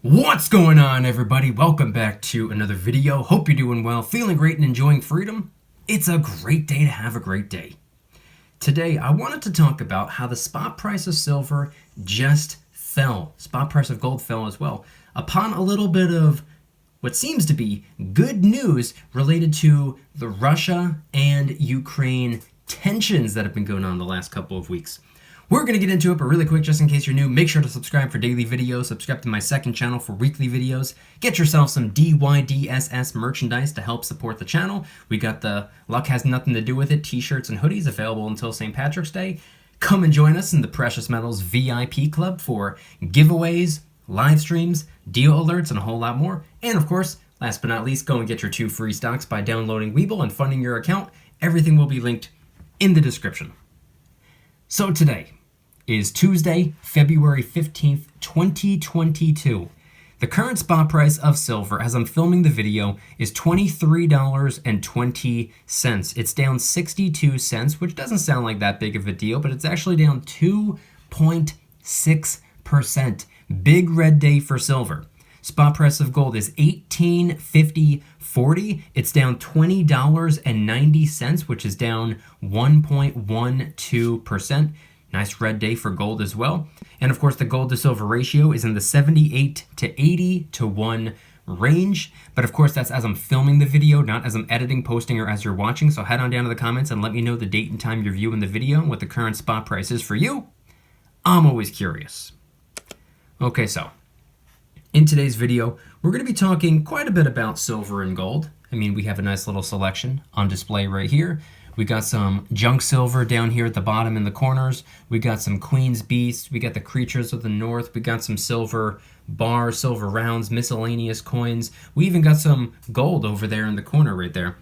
What's going on, everybody? Welcome back to another video. Hope you're doing well, feeling great, and enjoying freedom. It's a great day to have a great day. Today, I wanted to talk about how the spot price of silver just fell. Spot price of gold fell as well, upon a little bit of what seems to be good news related to the Russia and Ukraine tensions that have been going on the last couple of weeks. We're going to get into it, but really quick, just in case you're new, make sure to subscribe for daily videos, subscribe to my second channel for weekly videos, get yourself some DYDSS merchandise to help support the channel. We got the Luck Has Nothing to Do With It t-shirts and hoodies available until St. Patrick's Day. Come and join us in the Precious Metals VIP Club for giveaways, live streams, deal alerts, and a whole lot more. And of course, last but not least, go and get your 2 free stocks by downloading Webull and funding your account. Everything will be linked in the description. So today is Tuesday, February 15th, 2022. The current spot price of silver, as I'm filming the video, is $23.20. It's down 62 cents, which doesn't sound like that big of a deal, but it's actually down 2.6%. Big red day for silver. Spot price of gold is $18.50.40. It's down $20.90, which is down 1.12%. Nice red day for gold as well. And of course, the gold to silver ratio is in the 78 to 80 to 1 range. But of course, that's as I'm filming the video, not as I'm editing, posting, or as you're watching. So head on down to the comments and let me know the date and time you're viewing the video and what the current spot price is for you. I'm always curious. Okay, so in today's video, we're going to be talking quite a bit about silver and gold. I mean, we have a nice little selection on display right here. We got some junk silver down here at the bottom in the corners. We got some Queen's Beast. We got the Creatures of the North. We got some silver bars, silver rounds, miscellaneous coins. We even got some gold over there in the corner right there.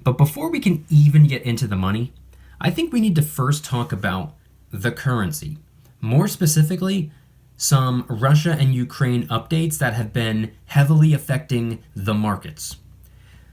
But before we can even get into the money, I think we need to first talk about the currency. More specifically, some Russia and Ukraine updates that have been heavily affecting the markets.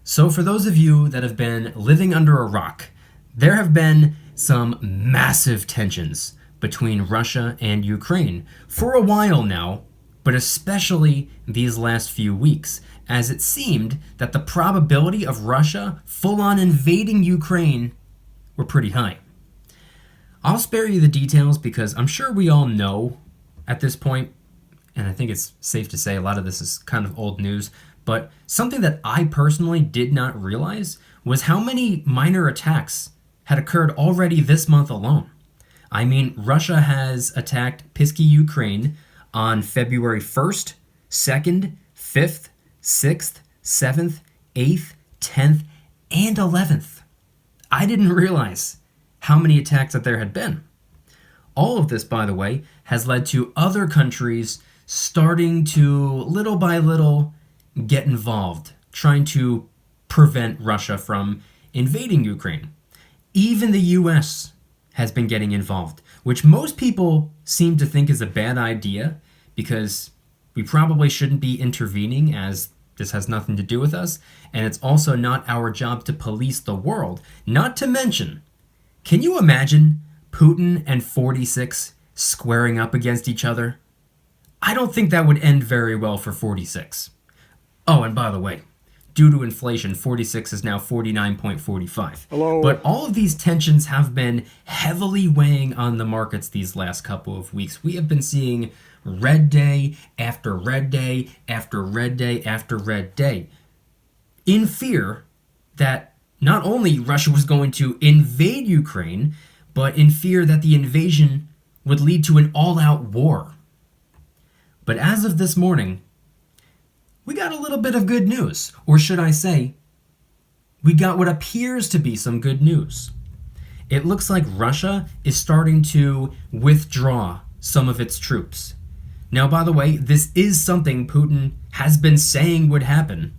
So for those of you that have been living under a rock, there have been some massive tensions between Russia and Ukraine for a while now, but especially these last few weeks, as it seemed that the probability of Russia full-on invading Ukraine were pretty high. I'll spare you the details because I'm sure we all know at this point, and I think it's safe to say a lot of this is kind of old news, but something that I personally did not realize was how many minor attacks had occurred already this month alone. I mean, Russia has attacked Pisky Ukraine on February 1st, 2nd, 5th, 6th, 7th, 8th, 10th, and 11th. I didn't realize how many attacks that there had been. All of this, by the way, has led to other countries starting to, little by little, get involved, trying to prevent Russia from invading Ukraine. Even the US has been getting involved, which most people seem to think is a bad idea because we probably shouldn't be intervening, as this has nothing to do with us, and it's also not our job to police the world. Not to mention, can you imagine Putin and 46 squaring up against each other? I don't think that would end very well for 46. Oh, and by the way, due to inflation, 46 is now 49.45. Hello. But all of these tensions have been heavily weighing on the markets these last couple of weeks. We have been seeing red day after red day after red day after red day, in fear that not only Russia was going to invade Ukraine, but in fear that the invasion would lead to an all-out war. But as of this morning, we got a little bit of good news. Or should I say, we got what appears to be some good news. It looks like Russia is starting to withdraw some of its troops. Now, by the way, this is something Putin has been saying would happen,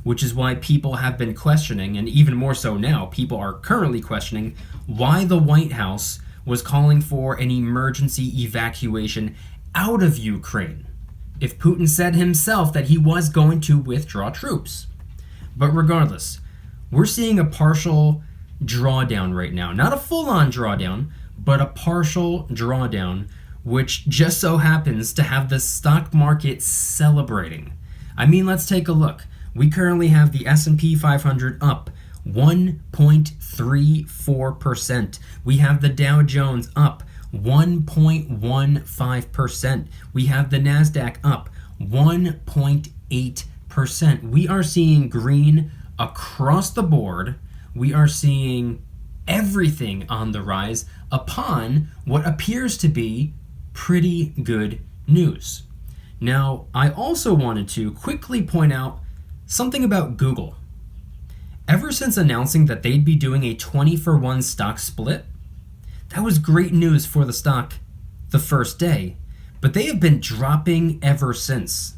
which is why people have been questioning, and even more so now, people are currently questioning why the White House was calling for an emergency evacuation out of Ukraine, if Putin said himself that he was going to withdraw troops. But regardless, we're seeing a partial drawdown right now. Not a full-on drawdown, but a partial drawdown which just so happens to have the stock market celebrating. I mean, let's take a look. We currently have the S&P 500 up 1.34%. We have the Dow Jones up 1.15%. We have the NASDAQ up 1.8%. We are seeing green across the board. We are seeing everything on the rise upon what appears to be pretty good news. Now, I also wanted to quickly point out something about Google. Ever since announcing that they'd be doing a 20-for-1 stock split, that was great news for the stock the first day, but they have been dropping ever since.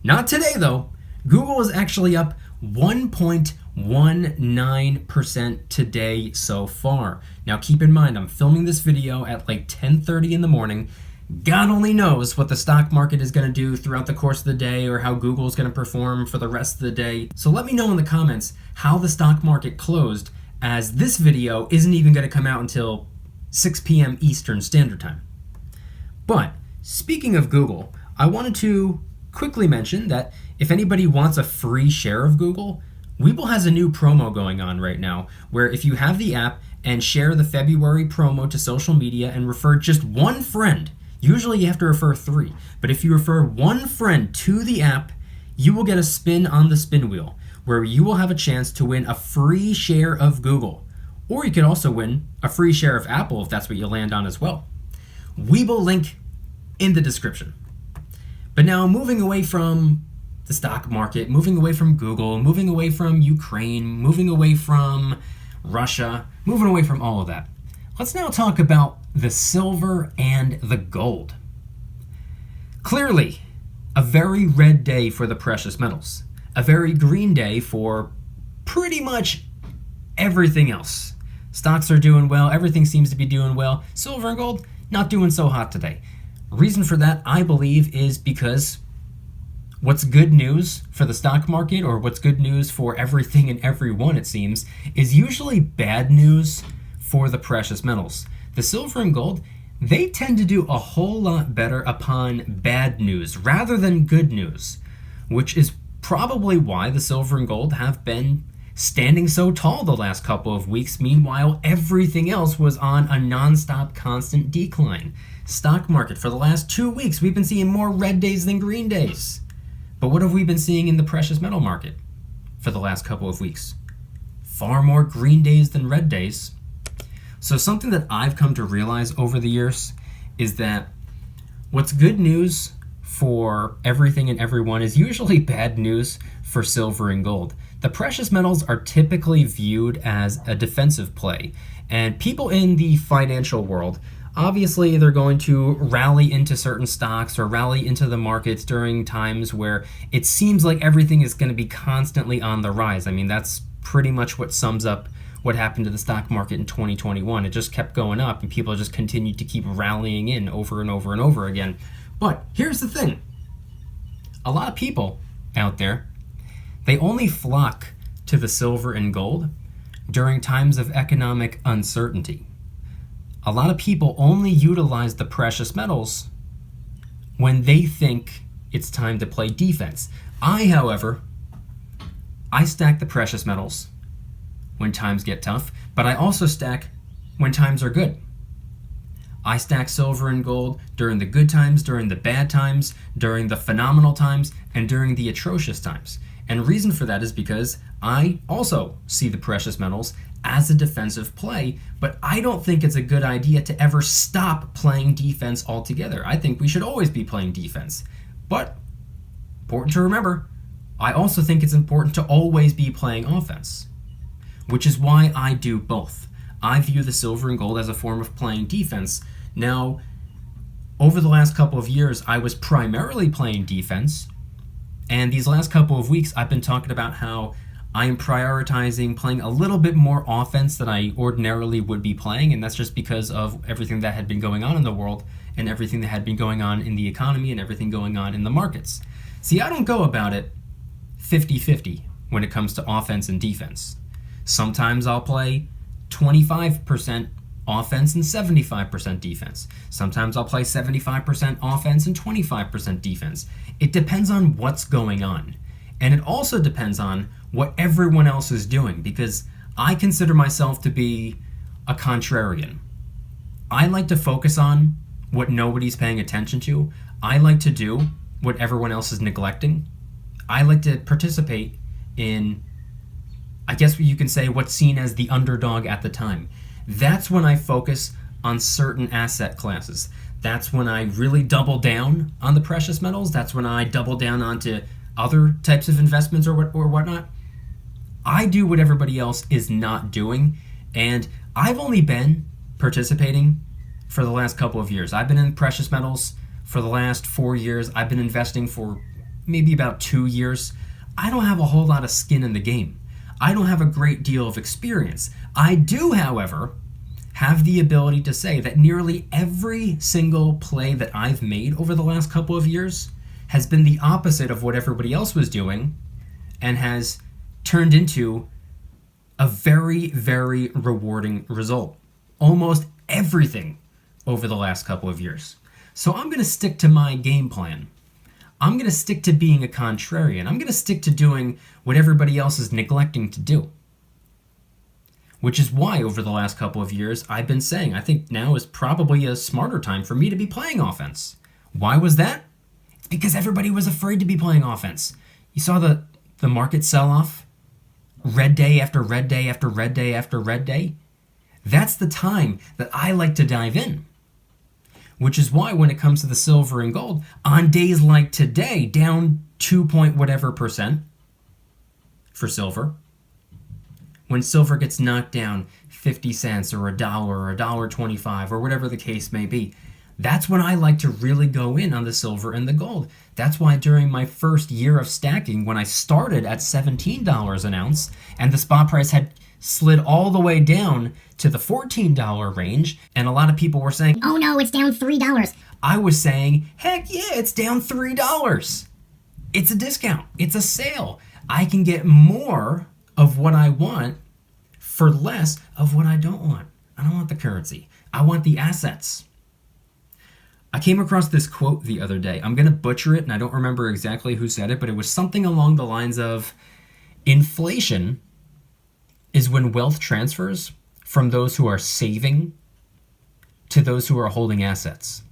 Not today, though. Google is actually up 1.19% today so far. Now keep in mind, I'm filming this video at like 10:30 in the morning. God only knows what the stock market is going to do throughout the course of the day or how Google is going to perform for the rest of the day. So let me know in the comments how the stock market closed, as this video isn't even going to come out until 6 p.m. Eastern Standard Time. But speaking of Google, I wanted to quickly mention that if anybody wants a free share of Google, Webull has a new promo going on right now, where if you have the app and share the February promo to social media and refer just one friend, usually you have to refer 3, but if you refer one friend to the app, you will get a spin on the spin wheel, where you will have a chance to win a free share of Google. Or you could also win a free share of Apple if that's what you land on as well. Webull link in the description. But now moving away from the stock market, moving away from Google, moving away from Ukraine, moving away from Russia, moving away from all of that, let's now talk about the silver and the gold. Clearly, a very red day for the precious metals. A very green day for pretty much everything else. Stocks are doing well, everything seems to be doing well. Silver and gold, not doing so hot today. Reason for that, I believe, is because what's good news for the stock market, or what's good news for everything and everyone, it seems, is usually bad news for the precious metals. The silver and gold, they tend to do a whole lot better upon bad news rather than good news, which is probably why the silver and gold have been standing so tall the last couple of weeks. Meanwhile, everything else was on a non-stop constant decline. Stock market, for the last 2 weeks, we've been seeing more red days than green days. But what have we been seeing in the precious metal market for the last couple of weeks? Far more green days than red days. So something that I've come to realize over the years is that what's good news for everything and everyone is usually bad news for silver and gold. The precious metals are typically viewed as a defensive play, and people in the financial world, obviously they're going to rally into certain stocks or rally into the markets during times where it seems like everything is going to be constantly on the rise. I mean, that's pretty much what sums up what happened to the stock market in 2021. It just kept going up and people just continued to keep rallying in over and over and over again. But here's the thing. A lot of people out there, they only flock to the silver and gold during times of economic uncertainty. A lot of people only utilize the precious metals when they think it's time to play defense. However, I stack the precious metals when times get tough, but I also stack when times are good. I stack silver and gold during the good times, during the bad times, during the phenomenal times, and during the atrocious times. And the reason for that is because I also see the precious metals as a defensive play, but I don't think it's a good idea to ever stop playing defense altogether. I think we should always be playing defense. But, important to remember, I also think it's important to always be playing offense, which is why I do both. I view the silver and gold as a form of playing defense. Now, over the last couple of years, I was primarily playing defense, and these last couple of weeks, I've been talking about how I am prioritizing playing a little bit more offense than I ordinarily would be playing, and that's just because of everything that had been going on in the world and everything that had been going on in the economy and everything going on in the markets. See, I don't go about it 50-50 when it comes to offense and defense. Sometimes I'll play 25% offense and 75% defense. Sometimes I'll play 75% offense and 25% defense. It depends on what's going on. And it also depends on what everyone else is doing, because I consider myself to be a contrarian. I like to focus on what nobody's paying attention to. I like to do what everyone else is neglecting. I like to participate in, I guess what you can say, what's seen as the underdog at the time. That's when I focus on certain asset classes. That's when I really double down on the precious metals. That's when I double down onto other types of investments or whatnot. I do what everybody else is not doing, and I've only been participating for the last couple of years. I've been in precious metals for the last 4 years. I've been investing for maybe about 2 years. I don't have a whole lot of skin in the game. I don't have a great deal of experience. I do, however, have the ability to say that nearly every single play that I've made over the last couple of years has been the opposite of what everybody else was doing and has turned into a very, very rewarding result. Almost everything over the last couple of years. So I'm going to stick to my game plan. I'm going to stick to being a contrarian. I'm going to stick to doing what everybody else is neglecting to do. Which is why over the last couple of years, I've been saying I think now is probably a smarter time for me to be playing offense. Why was that? It's because everybody was afraid to be playing offense. You saw the market sell off? Red day after red day after red day after red day? That's the time that I like to dive in. Which is why when it comes to the silver and gold, on days like today, down 2 point whatever percent for silver, when silver gets knocked down 50 cents or $1 or $1.25 or whatever the case may be, that's when I like to really go in on the silver and the gold. That's why during my first year of stacking, when I started at $17 an ounce and the spot price had slid all the way down to the $14 range, and a lot of people were saying, "Oh no, it's down $3. I was saying, heck yeah, it's down $3. It's a discount. It's a sale. I can get more of what I want for less of what I don't want. I don't want the currency. I want the assets. I came across this quote the other day. I'm going to butcher it, and I don't remember exactly who said it, but it was something along the lines of, inflation is when wealth transfers from those who are saving to those who are holding assets.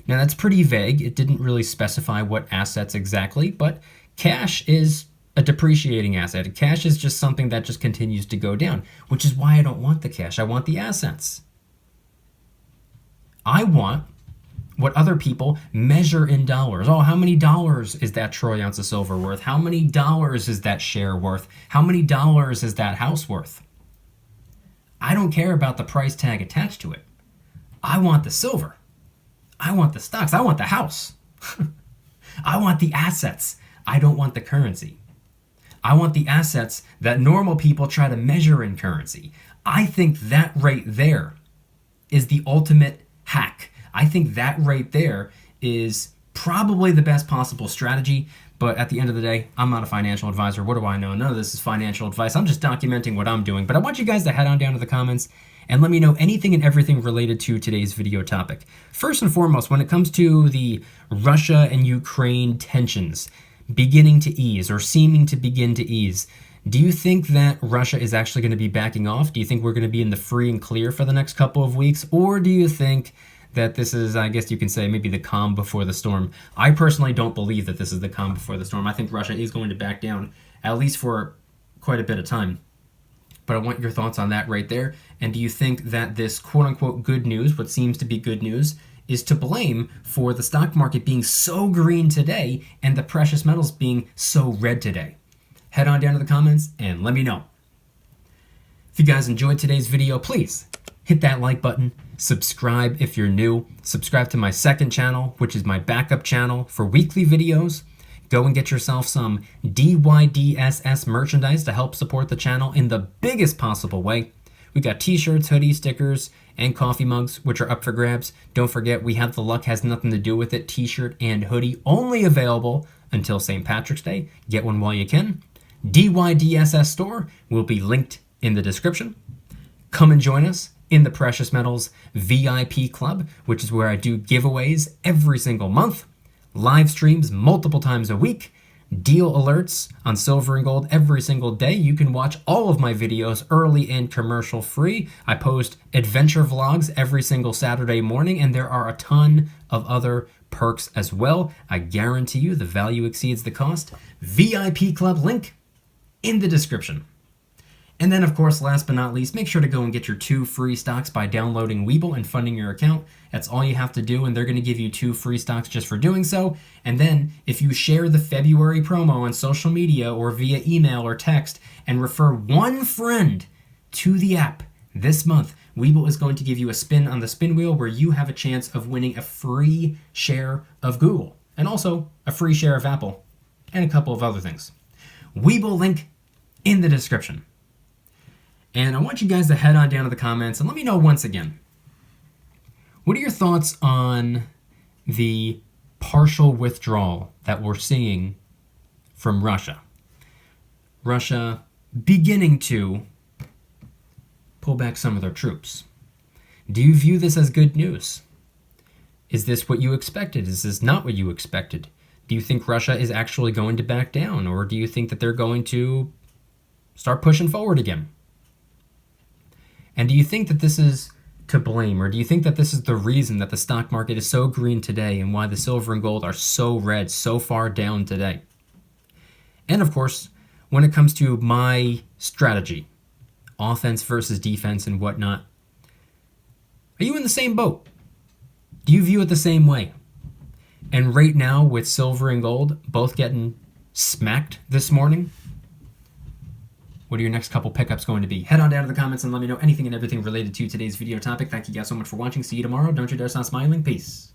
Now that's pretty vague. It didn't really specify what assets exactly, but cash is a depreciating asset. Cash is just something that just continues to go down, which is why I don't want the cash. I want the assets. I want what other people measure in dollars. Oh, how many dollars is that troy ounce of silver worth? How many dollars is that share worth? How many dollars is that house worth? I don't care about the price tag attached to it. I want the silver. I want the stocks. I want the house. I want the assets. I don't want the currency. I want the assets that normal people try to measure in currency. I think that right there is the ultimate hack. I think that right there is probably the best possible strategy, but at the end of the day, I'm not a financial advisor. What do I know? None of this is financial advice. I'm just documenting what I'm doing, but I want you guys to head on down to the comments and let me know anything and everything related to today's video topic. First and foremost, when it comes to the Russia and Ukraine tensions beginning to ease or seeming to begin to ease, do you think that Russia is actually going to be backing off? Do you think we're going to be in the free and clear for the next couple of weeks? Or do you think that this is, I guess you can say, maybe the calm before the storm? I personally don't believe that this is the calm before the storm. I think Russia is going to back down, at least for quite a bit of time. But I want your thoughts on that right there. And do you think that this quote-unquote good news, what seems to be good news, is to blame for the stock market being so green today and the precious metals being so red today? Head on down to the comments and let me know. If you guys enjoyed today's video, please hit that like button, subscribe if you're new, subscribe to my second channel, which is my backup channel for weekly videos. Go and get yourself some DYDSS merchandise to help support the channel in the biggest possible way. We got t-shirts, hoodies, stickers, and coffee mugs, which are up for grabs. Don't forget, we have the luck has nothing to do with it. T-shirt and hoodie only available until St. Patrick's Day. Get one while you can. DYDSS store will be linked in the description. Come and join us in the Precious Metals VIP Club, which is where I do giveaways every single month, live streams multiple times a week, deal alerts on silver and gold every single day. You can watch all of my videos early and commercial free. I post adventure vlogs every single Saturday morning, and there are a ton of other perks as well. I guarantee you the value exceeds the cost. VIP Club link in the description. And then, of course, last but not least, make sure to go and get your 2 free stocks by downloading Webull and funding your account. That's all you have to do, and they're going to give you 2 free stocks just for doing so. And then, if you share the February promo on social media or via email or text and refer 1 friend to the app this month, Webull is going to give you a spin on the spin wheel where you have a chance of winning a free share of Google and also a free share of Apple and a couple of other things. Webull link in the description. And I want you guys to head on down to the comments and let me know once again, what are your thoughts on the partial withdrawal that we're seeing from Russia? Russia beginning to pull back some of their troops. Do you view this as good news? Is this what you expected? Is this not what you expected? Do you think Russia is actually going to back down, or do you think that they're going to start pushing forward again? And do you think that this is to blame, or do you think that this is the reason that the stock market is so green today and why the silver and gold are so red, so far down today? And of course, when it comes to my strategy, offense versus defense and whatnot, are you in the same boat? Do you view it the same way? And right now, with silver and gold both getting smacked this morning, what are your next couple pickups going to be? Head on down to the comments and let me know anything and everything related to today's video topic. Thank you guys so much for watching. See you tomorrow. Don't you dare stop smiling. Peace.